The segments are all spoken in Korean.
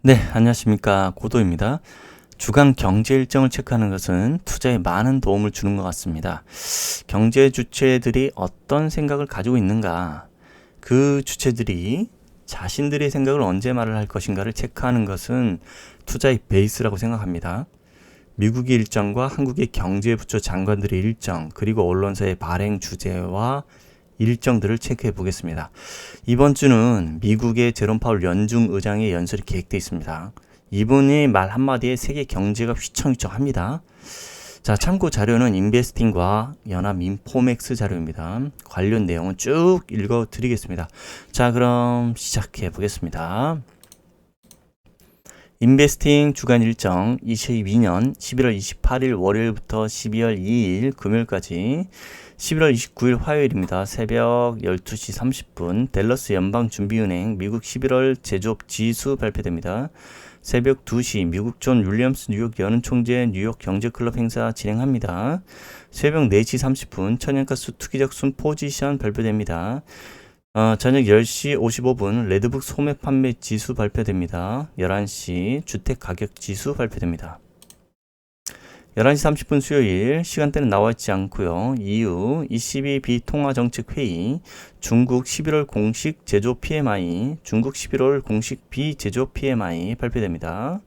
네, 안녕하십니까. 고도입니다. 주간 경제 일정을 체크하는 것은 투자에 많은 도움을 주는 것 같습니다. 경제 주체들이 어떤 생각을 가지고 있는가, 그 주체들이 자신들의 생각을 언제 말을 할 것인가를 체크하는 것은 투자의 베이스라고 생각합니다. 미국의 일정과 한국의 경제부처 장관들의 일정, 그리고 언론사의 발행 주제와 일정들을 체크해 보겠습니다. 이번 주는 미국의 제롬 파월 연준 의장의 연설이 계획되어 있습니다. 이분의 말 한마디에 세계 경제가 휘청휘청합니다. 자, 참고 자료는 인베스팅과 연합인포맥스 자료입니다. 관련 내용은 쭉 읽어 드리겠습니다. 자, 그럼 시작해 보겠습니다. 인베스팅 주간 일정 2022년 11월 28일 월요일부터 12월 2일 금요일까지 11월 29일 화요일입니다. 새벽 12시 30분 댈러스 연방준비은행 미국 11월 제조업 지수 발표됩니다. 새벽 2시 미국 존 윌리엄스 뉴욕 연은총재 뉴욕 경제클럽 행사 진행합니다. 새벽 4시 30분 천연가스 투기적 순 포지션 발표됩니다. 저녁 10시 55분 레드북 소매 판매 지수 발표됩니다. 11시 주택 가격 지수 발표됩니다. 11시 30분 수요일 시간대는 나와 있지 않고요. 이후 ECB 비통화정책회의, 중국 11월 공식 제조업 PMI, 중국 11월 공식 비제조업 PMI 발표됩니다.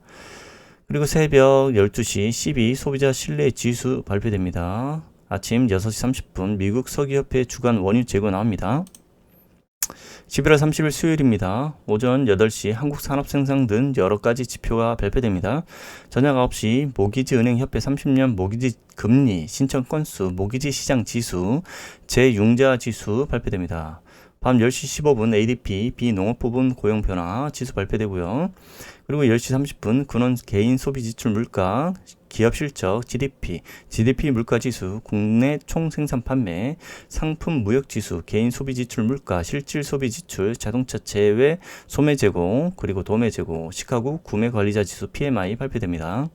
그리고 새벽 12시 CB 소비자 신뢰 지수 발표됩니다. 아침 6시 30분 미국 석유협회 주간 원유 재고 나옵니다. 11월 30일 수요일입니다. 오전 8시 한국산업생산 등 여러가지 지표가 발표됩니다. 저녁 9시 모기지은행협회 30년 모기지 금리 신청 건수 모기지 시장 지수 재융자 지수 발표됩니다. 밤 10시 15분 ADP 비농업 부분 고용 변화 지수 발표되고요. 그리고 10시 30분 근원 개인 소비 지출 물가 기업 실적 GDP, GDP 물가 지수, 국내 총 생산 판매, 상품 무역 지수, 개인 소비 지출 물가, 실질 소비 지출, 자동차 제외 소매 재고, 그리고 도매 재고, 시카고 구매 관리자 지수 PMI 발표됩니다.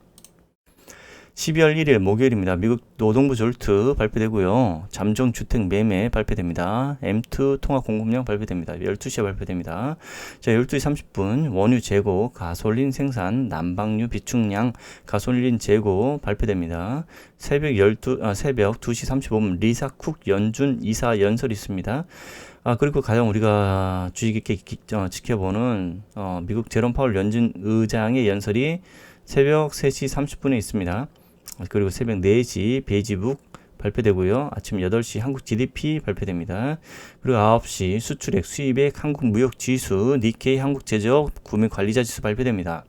12월 1일 목요일입니다. 미국 노동부 졸트 발표되고요. 잠정 주택 매매 발표됩니다. M2 통화 공급량 발표됩니다. 12시에 발표됩니다. 자, 12시 30분 원유 재고, 가솔린 생산, 난방유 비축량, 가솔린 재고 발표됩니다. 새벽 2시 35분 리사 쿡 연준 이사 연설이 있습니다. 그리고 가장 우리가 주의 깊게 지켜보는 미국 제롬 파월 연준 의장의 연설이 새벽 3시 30분에 있습니다. 그리고 새벽 4시 베이지북 발표되고요. 아침 8시 한국 GDP 발표됩니다. 그리고 9시 수출액, 수입액, 한국 무역 지수, 니케이 한국 제조업 구매 관리자 지수 발표됩니다.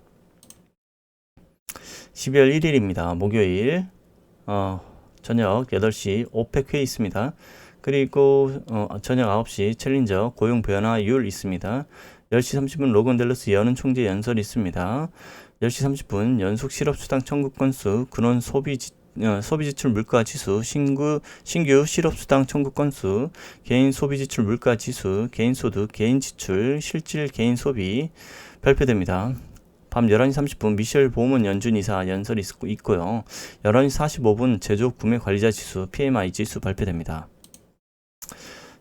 12월 1일입니다. 목요일 저녁 8시 오펙 회의 있습니다. 그리고 저녁 9시 챌린저 고용 변화율 있습니다. 10시 30분 로건 댈러스 연은 총재 연설이 있습니다. 10시 30분 연속 실업수당 청구 건수, 근원 소비지출 물가 지수, 신규 실업수당 청구 건수, 개인 소비지출 물가 지수, 개인 소득, 개인 지출, 실질 개인 소비 발표됩니다. 밤 11시 30분 미셸 보먼 연준 이사 연설이 있고요. 11시 45분 제조업 구매 관리자 지수, PMI 지수 발표됩니다.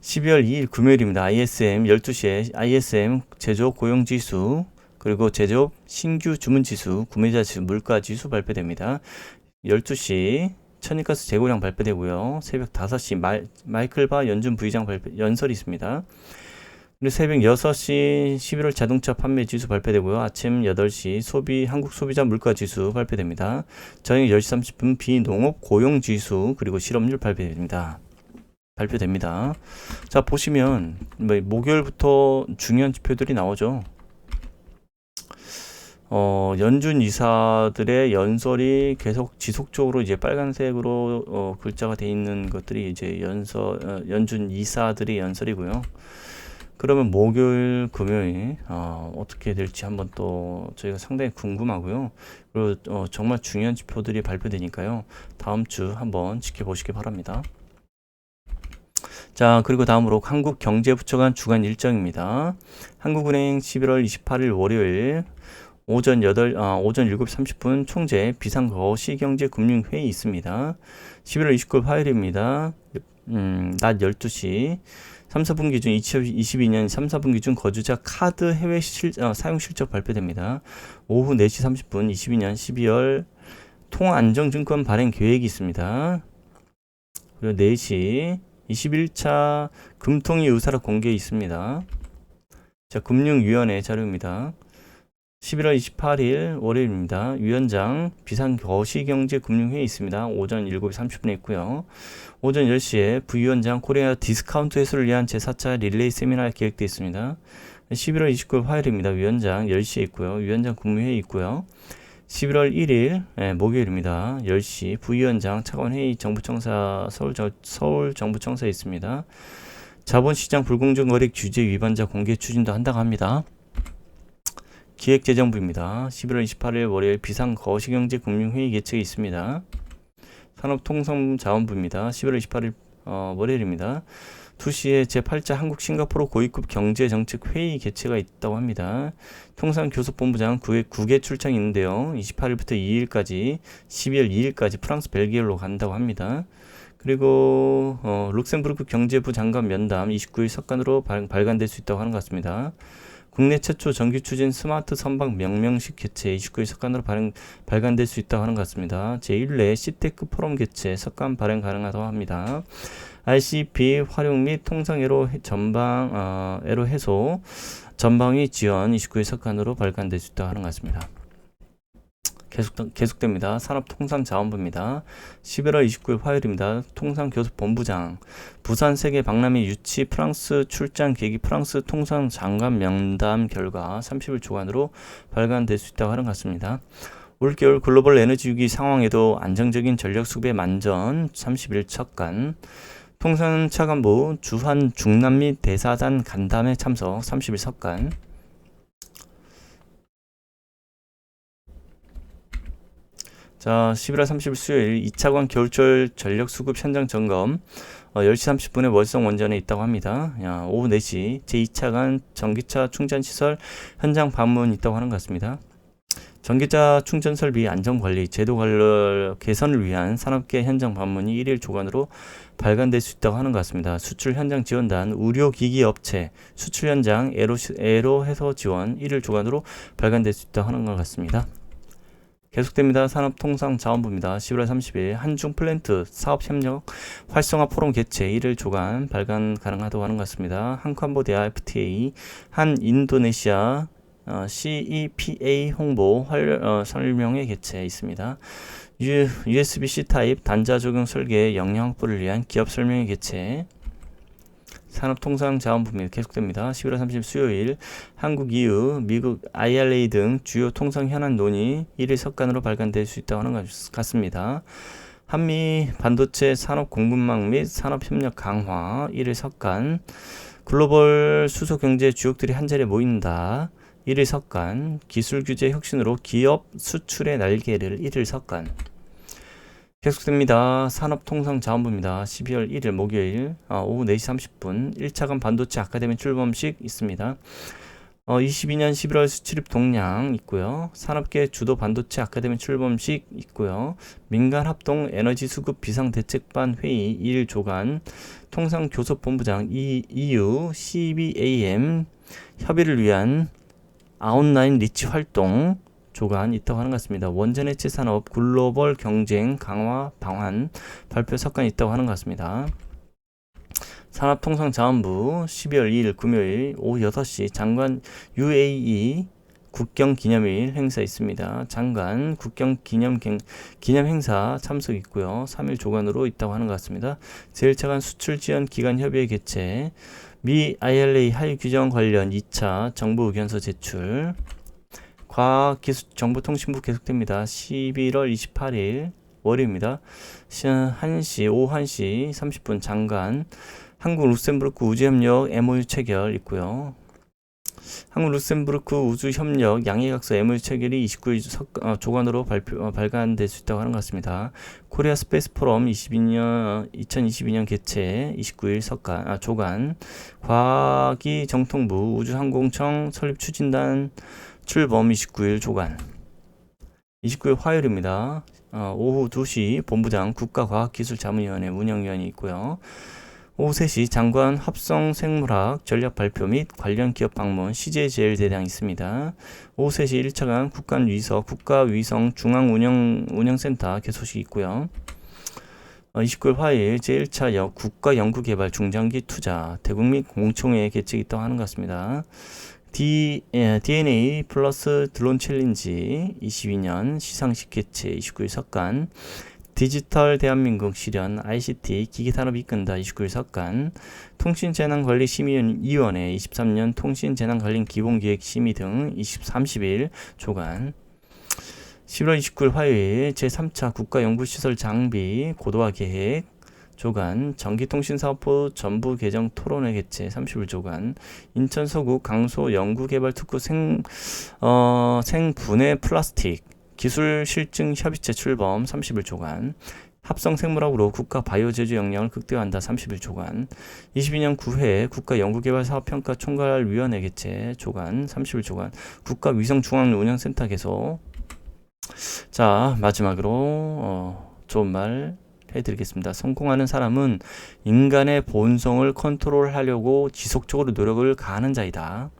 12월 2일 금요일입니다. ISM 12시에 ISM 제조업 고용 지수, 그리고 제조업 신규 주문 지수, 구매자 지수, 물가 지수 발표됩니다. 12시 천연가스 재고량 발표되고요. 새벽 5시 마이클 바 연준 부의장 연설이 있습니다. 그리고 새벽 6시 11월 자동차 판매 지수 발표되고요. 아침 8시 한국 소비자 물가 지수 발표됩니다. 저녁 10시 30분 비농업 고용 지수, 그리고 실업률 발표됩니다. 자, 보시면 목요일부터 중요한 지표들이 나오죠. 연준 이사들의 연설이 계속 지속적으로 이제 빨간색으로 글자가 돼 있는 것들이 이제 연준 이사들의 연설이고요. 그러면 목요일, 금요일 어떻게 될지 한번 또 저희가 상당히 궁금하고요. 그리고 정말 중요한 지표들이 발표되니까요. 다음 주 한번 지켜보시기 바랍니다. 자, 그리고 다음으로 한국경제부처 간 주간 일정입니다. 한국은행 11월 28일 월요일 오전 7시 30분 총재 비상거시경제금융회의 있습니다. 11월 29일 화요일입니다. 낮 12시 3, 4분기 중 2022년 3, 4분기 중 거주자 카드 해외 사용 실적 발표됩니다. 오후 4시 30분 22년 12월 통안정증권 발행 계획이 있습니다. 그리고 4시 21차 금통위 의사락 공개 있습니다. 자, 금융위원회 자료입니다. 11월 28일 월요일입니다. 위원장 비상거시경제금융회의 있습니다. 오전 7시 30분에 있고요. 오전 10시에 부위원장 코리아 디스카운트 회수를 위한 제4차 릴레이 세미나 계획되어 있습니다. 11월 29일 화요일입니다. 위원장 10시에 있고요. 위원장 국무회의 있고요. 11월 1일 목요일입니다. 10시 부위원장 차관회의 정부청사 서울 정부청사에 있습니다. 자본시장 불공정 거래 규제 위반자 공개 추진도 한다고 합니다. 기획재정부입니다. 11월 28일 월요일 비상거시경제금융회의 개최가 있습니다. 산업통상자원부입니다. 11월 28일 월요일입니다. 2시에 제8차 한국-싱가포르 고위급 경제정책회의 개최가 있다고 합니다. 통상교섭본부장 9개 출장이 있는데요. 28일부터 2일까지 12월 2일까지 프랑스 벨기에로 간다고 합니다. 그리고 룩셈부르크 경제부 장관 면담 29일 석관으로 발간될 수 있다고 하는 것 같습니다. 국내 최초 정규 추진 스마트 선박 명명식 개최 29일 석관으로 발간될 수 있다고 하는 것 같습니다. 제1회 시테크 포럼 개최 석관 발행 가능하다고 합니다. RCP 활용 및 통상애로 애로 해소 전방위 지원 29일 석관으로 발간될 수 있다고 하는 것 같습니다. 계속됩니다. 산업통상자원부입니다. 11월 29일 화요일입니다. 통상교섭본부장 부산 세계 박람회 유치 프랑스 출장 계기 프랑스 통상장관 면담 결과 30일 주간으로 발간될 수 있다고 하는 것 같습니다. 올겨울 글로벌 에너지 위기 상황에도 안정적인 전력 수급에 만전 30일 첫간 통상차관부 주한 중남미 대사단 간담회 참석 30일 석간 자, 11월 30일 수요일 2차관 겨울철 전력 수급 현장 점검 10시 30분에 월성 원전에 있다고 합니다. 오후 4시 제2차관 전기차 충전시설 현장 방문 있다고 하는 것 같습니다. 전기차 충전 설비 안전관리 제도 개선을 위한 산업계 현장 방문이 1일 주간으로 발간될 수 있다고 하는 것 같습니다. 수출 현장 지원단 의료기기 업체 수출 현장 애로 해소 지원 1일 주간으로 발간될 수 있다고 하는 것 같습니다. 계속됩니다. 산업통상자원부입니다. 11월 30일 한중 플랜트 사업협력 활성화 포럼 개최 1일 주간 발간 가능하다고 하는 것 같습니다. 한캄보디아 FTA, 한 인도네시아 CEPA 홍보 설명회 개최 있습니다. USB-C 타입 단자 적용 설계 역량 확보를 위한 기업 설명회 개최 산업통상자원부입니다. 계속됩니다. 11월 30일 수요일 한국 EU, 미국 IRA 등 주요 통상 현안 논의 1일 석간으로 발간될 수 있다고 하는 것 같습니다. 한미 반도체 산업 공급망 및 산업협력 강화 1일 석간 글로벌 수소경제 주역들이 한자리에 모인다 1일 석간 기술규제 혁신으로 기업 수출의 날개를 1일 석간 계속됩니다. 산업통상자원부입니다. 12월 1일 목요일 오후 4시 30분 1차관 반도체 아카데미 출범식 있습니다. 22년 11월 수출입 동향 있고요. 산업계 주도 반도체 아카데미 출범식 있고요. 민간합동 에너지 수급 비상대책반 회의 1일 조간 통상교섭본부장 EU CBAM 협의를 위한 아웃라인 리치 활동 조간 있다고 하는 것 같습니다. 원전해체 산업 글로벌 경쟁 강화 방안 발표 석관 있다고 하는 것 같습니다. 산업통상자원부 12월 2일 금요일 오후 6시 장관 UAE 국경기념일 행사 있습니다. 장관 국경기념 행사 참석 있고요. 3일 조간으로 있다고 하는 것 같습니다. 제1차관 수출지원기관협의회 개최 미 IRA 하위 규정 관련 2차 정부 의견서 제출 과학기술정보통신부 계속됩니다. 11월 28일 월요일입니다. 오후 1시 30분 장관 한국 루셈부르크 우주협력 MOU 체결 있고요. 한국 루셈부르크 우주협력 양해각서 MOU 체결이 29일 조간으로 발간될 수 있다고 하는 것 같습니다. 코리아 스페이스 포럼 2022년 개최 29일 조간 과학기 정통부 우주항공청 설립 추진단 출범 29일 조간 29일 화요일입니다. 오후 2시 본부장 국가과학기술자문위원회 운영위원이 있고요. 오세시 장관 합성생물학 전략 발표 및 관련 기업 방문 CJ제일 대상 있습니다. 오세시 1차관 국간위서 국가위성 중앙운영센터 개소식 있고요. 29일 화요일 제1차 국가연구개발 중장기 투자 대국민 공청회 개최 있다고 하는 것 같습니다. DNA 플러스 드론 챌린지 22년 시상식 개최 29일 석간 디지털 대한민국 실현 ICT 기기산업 이끈다 29일 석간 통신재난관리심의위원회 23년 통신재난관리 기본기획 심의 등 30일 조간 11월 29일 화요일 제3차 국가연구시설 장비 고도화 계획 조간 전기통신사업부 전부 개정 토론회 개최 30일 조간 인천 서구 강소 연구개발특구 생분해 플라스틱 기술 실증 협의체 출범 30일 조간 합성생물학으로 국가 바이오 제조 역량을 극대화한다 30일 조간 22년 9회 국가연구개발사업평가 총괄위원회 개최 조간 30일 조간 국가위성중앙운영센터 개소. 자, 마지막으로 좋은 말 해드리겠습니다. 성공하는 사람은 인간의 본성을 컨트롤하려고 지속적으로 노력을 가하는 자이다.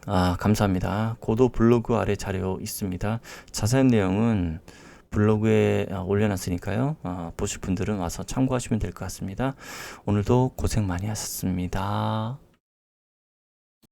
감사합니다. 고도 블로그 아래 자료 있습니다. 자세한 내용은 블로그에 올려놨으니까요. 보실 분들은 와서 참고하시면 될 것 같습니다. 오늘도 고생 많이 하셨습니다.